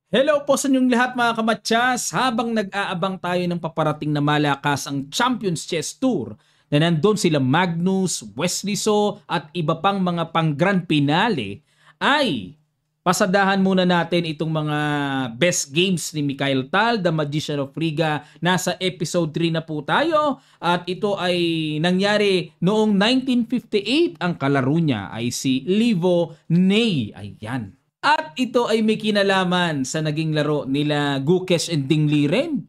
Hello po sa inyong lahat mga kamatsas! Habang nag-aabang tayo ng paparating na malakas ang Champions Chess Tour na nandun sila Magnus, Wesley So at iba pang mga pang grand finale, ay pasadahan muna natin itong mga best games ni Mikhail Tal, The Magician of Riga. Nasa episode 3 na po tayo at ito ay nangyari noong 1958. Ang kalaro niya ay si Livo Ney. Ayan. At ito ay may kinalaman sa naging laro nila Gukesh and Ding Liren.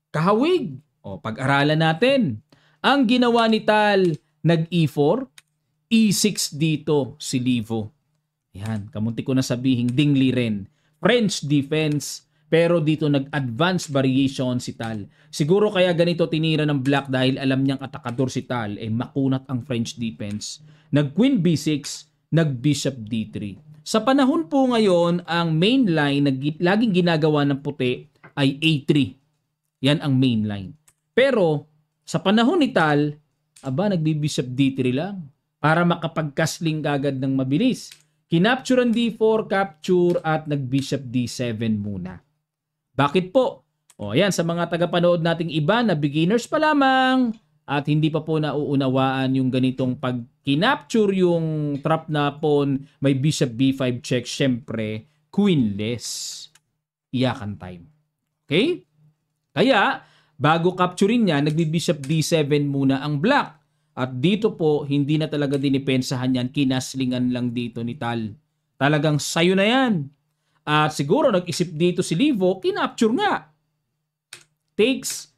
Kahawig. O, pag-aralan natin. Ang ginawa ni Tal, nag-E4, E6 dito si Livo. Yan, kamunti ko na sabihin, Ding Liren. French defense, pero dito nag-advance variation si Tal. Siguro kaya ganito tinira ng black dahil alam niyang atakador si Tal, makunat ang French defense. Nag-Queen B6, nag-Bishop D3. Sa panahon po ngayon, ang main line na laging ginagawa ng puti ay A3. Yan ang main line. Pero sa panahon ni Tal, nagbi-Bishop D3 lang para makapag-castling kagad ng mabilis. Kinapture ang D4, capture at nag-Bishop D7 muna. Bakit po? Ayan, sa mga tagapanood nating iba na beginners pa lamang at hindi pa po nauunawaan yung ganitong pag kinapture yung trap na pawn, may bishop b5 check, syempre, queenless. Iyakan time. Okay? Kaya, bago capturing niya, nagbi-bishop d7 muna ang black. At dito po, hindi na talaga dinipensahan yan, kinaslingan lang dito ni Tal. Talagang sayo na yan. At siguro nag-isip dito si Livo, kinapture nga. Takes,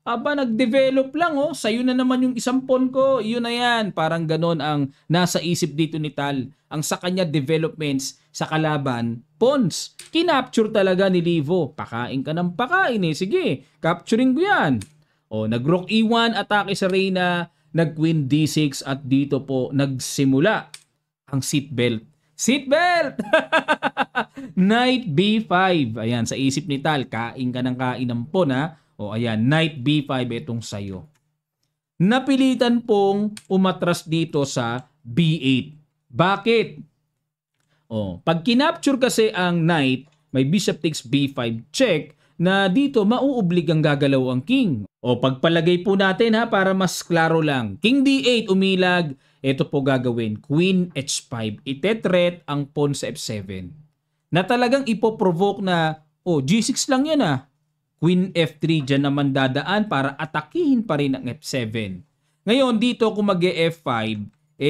nag-develop lang sayo na naman yung isang pawn ko, yun na yan. Parang ganon ang nasa isip dito ni Tal. Ang sa kanya developments sa kalaban, pawns. Kinapture talaga ni Livo. Pakain ka ng pakain sige, capturing ko yan. Nag-rook E1, atake sa Reyna, nag-queen D6 at dito po nagsimula ang seatbelt. Seatbelt! Knight B5. Ayan, sa isip ni Tal, kain ka ng kain ng pawn ayan, Knight B5 itong sayo. Napilitan pong umatras dito sa B8. Bakit? Pag kinapture kasi ang Knight, may Bishop takes B5 check na dito mauubligang gagalaw ang King. Pagpalagay po natin para mas klaro lang. King D8 umilag, ito po gagawin. Queen H5. Itetret ang pawn sa F7. Na talagang ipoprovoke na, G6 lang yan Queen F3 dyan naman dadaan para atakihin pa rin ang F7. Ngayon dito kung mag-F5,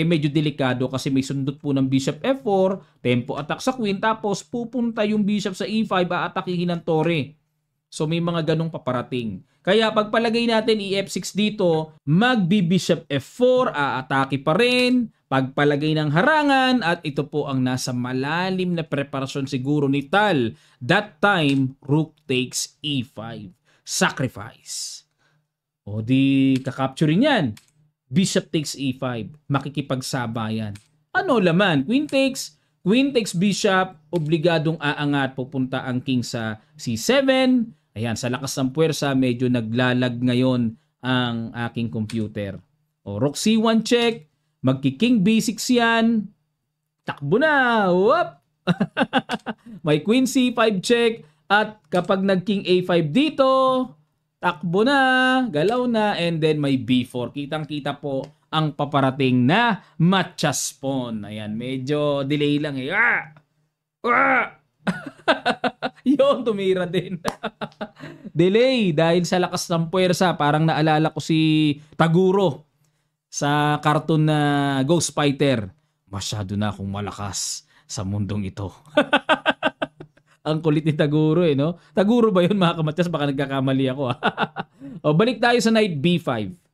medyo delikado kasi may sundot po ng Bishop F4, tempo attack sa Queen, tapos pupunta yung Bishop sa E5, aatakihin ng Torre. So may mga ganong paparating. Kaya pagpalagay natin E-F6 dito, magbi-Bishop F4, aatake pa rin, pagpalagay ng harangan, at ito po ang nasa malalim na preparasyon siguro ni Tal. That time, Rook takes E5. Sacrifice. Di kakapturing yan. Bishop takes E5. Makikipagsabayan. Ano laman? Queen takes Bishop. Obligadong aangat. Pupunta ang King sa C7. Ayan, sa lakas ng puwersa, medyo naglalag ngayon ang aking computer. Rook C1 check. Magki-King B6 yan. Takbo na. Whoop! May Queen C5 check. At kapag nag-King A5 dito, takbo na, galaw na, and then may B4. Kitang-kita po ang paparating na matchas pawn. Ayan, medyo delay lang Yun, tumira din. Delay dahil sa lakas ng puwersa. Parang naalala ko si Taguro sa cartoon na Ghost Fighter. Masyado na akong malakas sa mundong ito. Ang kulit ni Taguro no? Taguro ba yun mga kamatyas? Baka nagkakamali ako balik tayo sa Knight B5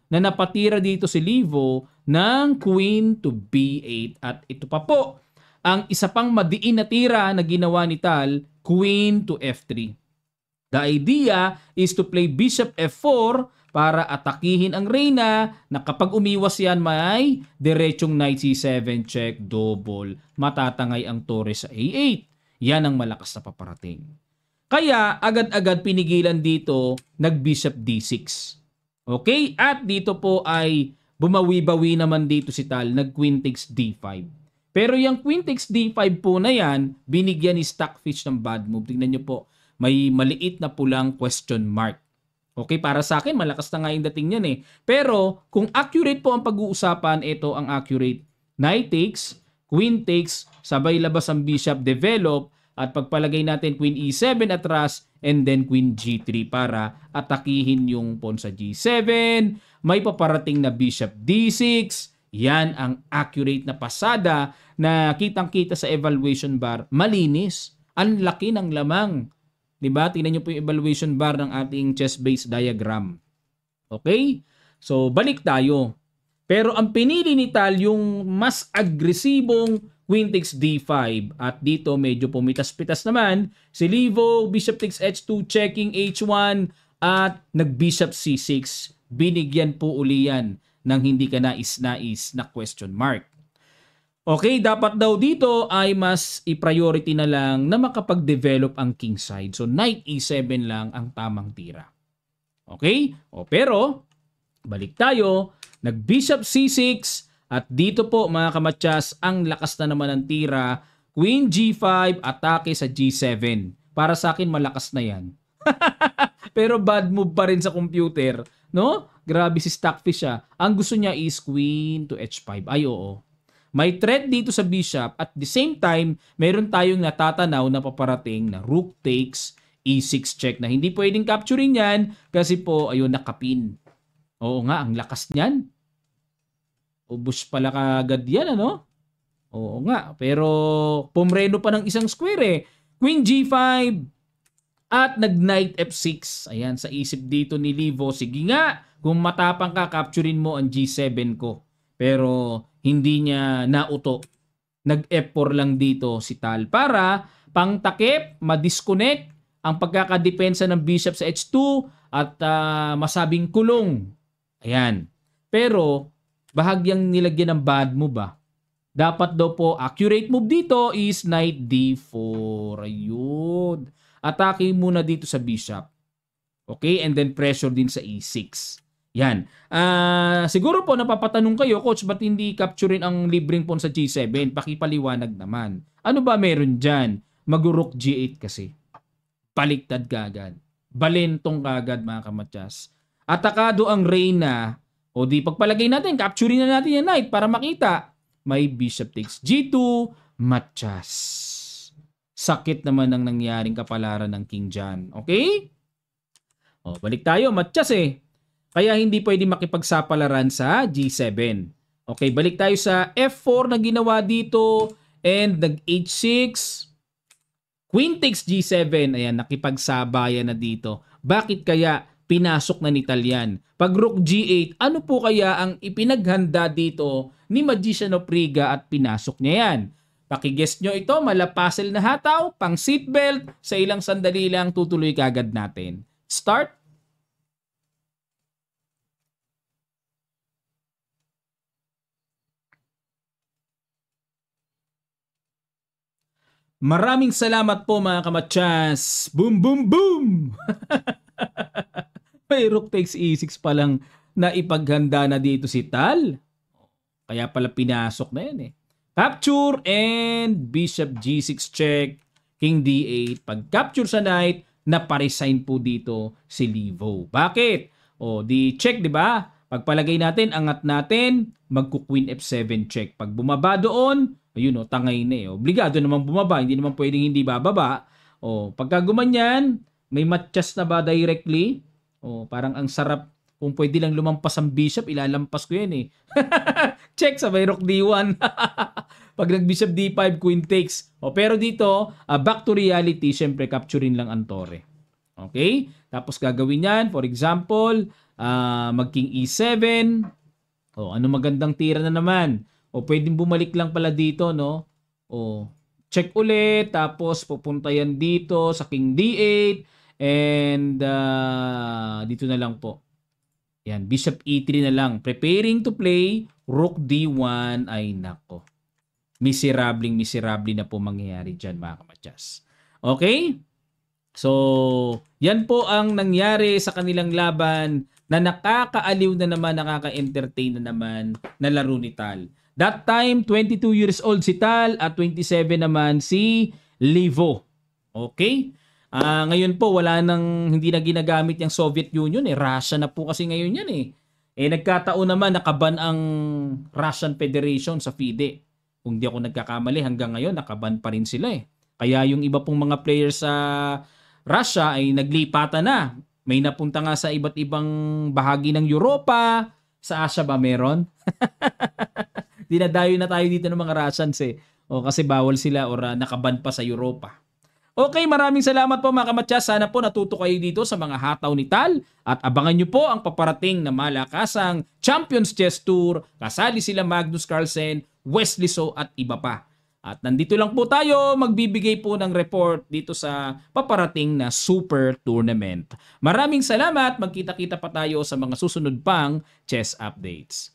na napatira dito si Livo ng Queen to B8. At ito pa po ang isa pang madiin na tira na ginawa ni Tal, Queen to F3. The idea is to play Bishop F4 para atakihin ang Reyna na kapag umiwas yan may diretsong Knight C7 check, double, matatangay ang Torre sa A8. Yan ang malakas na paparating. Kaya agad-agad pinigilan dito nag-Bishop D6. Okay? At dito po ay bumawi-bawi naman dito si Tal, nag-Queen takes D5. Pero yung queen takes d5 po na yan, binigyan ni Stockfish ng bad move. Tingnan nyo po, may maliit na pulang question mark. Okay, para sa akin, malakas na nga yung dating yan eh. Pero, kung accurate po ang pag-uusapan, ito ang accurate. Knight takes, queen takes, sabay labas ang bishop, develop, at pagpalagay natin queen e7 atras, and then queen g3 para atakihin yung pawn sa g7. May paparating na bishop d6. Yan ang accurate na pasada na kitang-kita sa evaluation bar. Malinis. Ang laki ng lamang. Diba? Tingnan nyo po yung evaluation bar ng ating chess-based diagram. Okay? So, balik tayo. Pero ang pinili ni Tal yung mas agresibong queen takes d5. At dito medyo pumitas-pitas naman. Si Livo, bishop takes h2, checking h1, at nag-bishop c6. Binigyan po uli yan ng hindi ka nais-nais na question mark. Okay, dapat daw dito ay mas i-priority na lang na makapag-develop ang king side. So, knight e7 lang ang tamang tira. Okay? O, pero, balik tayo. Nag-bishop c6 at dito po mga kamatyas, ang lakas na naman ng tira. Queen g5, atake sa g7. Para sa akin, malakas na yan. Pero bad move pa rin sa computer. No? Grabe si Stockfish ah. Ang gusto niya is queen to h5. Ay oo. May threat dito sa bishop. At the same time, meron tayong natatanaw na paparating na rook takes e6 check na hindi pwedeng capturing yan kasi po ayun nakapin. Oo nga, ang lakas niyan. Ubus pala kagad yan, ano? Oo nga, pero pumreno pa ng isang square eh. Queen g5 at nag-knight f6. Ayan, sa isip dito ni Livo, sige nga, kung matapang ka, capturein mo ang g7 ko. Pero hindi niya nauto. Nag-f4 lang dito si Tal para pangtakip, madisconnect ang pagkakadepensa ng bishop sa h2 at masabing kulong. Ayan. Pero, bahagyang nilagyan ng bad move ba? Dapat daw po, accurate move dito is knight d4. Ayun. Atake muna dito sa bishop. Okay? And then pressure din sa e6. Yan. Siguro po napapatanong kayo, coach, ba't hindi capturein ang libreng pawn sa g7? Pakipaliwanag naman. Ano ba meron dyan? Mag-rook g8 kasi. Baliktad kagad. Balentong kagad mga kamatyas. Atakado ang reyna. O di pagpalagay natin, capturein na natin yung knight para makita. May bishop takes g2, matyas. Sakit naman ang nangyaring kapalaran ng king dyan. Okay? O, balik tayo, matyas eh. Kaya hindi pwede makipagsapalaran sa g7. Okay, balik tayo sa f4 na ginawa dito. And nag-h6. Queen takes g7. Ayan, nakipagsabayan na dito. Bakit kaya pinasok na ni Talyan? Pag rook g8, ano po kaya ang ipinaghanda dito ni Magician of Riga at pinasok niya yan? Pakiguess nyo ito, malapasel na hataw, pang seatbelt, sa ilang sandali lang tutuloy kagad natin. Start. Maraming salamat po mga kamatyas. Boom, boom, boom! May rook takes e6 pa lang na ipaghanda na dito si Tal. Kaya pala pinasok na yan eh. Capture and bishop g6 check, king d8. Pag capture sa knight, naparesign po dito si Livo. Bakit? O di check, di ba? Pagpalagay natin, angat natin, magku-queen f7 check. Pag bumaba doon, ayun o, tangay na eh. Obligado naman bumaba, hindi naman pwedeng hindi bababa. O, pagka gumanyan, may matchas na ba directly? O, parang ang sarap. Kung pwede lang lumampas ang bishop, ilalampas ko yan eh. Check sa may rook d1. Pag nag-bishop d5, queen takes. O, pero dito, back to reality, syempre capturein lang ang tore. Okay? Tapos gagawin yan, for example, mag-king e7. O, ano magandang tira na naman? O, pwedeng bumalik lang pala dito, no? O, check ulit, tapos pupunta yan dito sa king d8. And, dito na lang po. Yan, bishop e3 na lang. Preparing to play, rook d1. Ay, nako. Miserabling na po mangyayari dyan, mga kamatyas. Okay? So, yan po ang nangyari sa kanilang laban na nakakaaliw na naman, nakaka-entertain na naman na laro ni Tal. That time, 22 years old si Tal at 27 naman si Livo. Okay? Ngayon po, hindi na ginagamit yung Soviet Union eh. Russia na po kasi ngayon yan eh. Nagkataon naman nakaban ang Russian Federation sa FIDE. Kung di ako nagkakamali, hanggang ngayon nakaban pa rin sila eh. Kaya yung iba pong mga players sa Russia ay naglipatan na. May napunta nga sa iba't ibang bahagi ng Europa. Sa Asia ba meron? Dinadayo na tayo dito ng mga Russians eh. Kasi bawal sila or nakaban pa sa Europa. Okay, maraming salamat po mga kamatsya. Sana po natuto kayo dito sa mga hataw ni Tal. At abangan nyo po ang paparating na malakasang Champions Chess Tour. Kasali sila Magnus Carlsen, Wesley So at iba pa. At nandito lang po tayo magbibigay po ng report dito sa paparating na Super Tournament. Maraming salamat. Magkita-kita pa tayo sa mga susunod pang chess updates.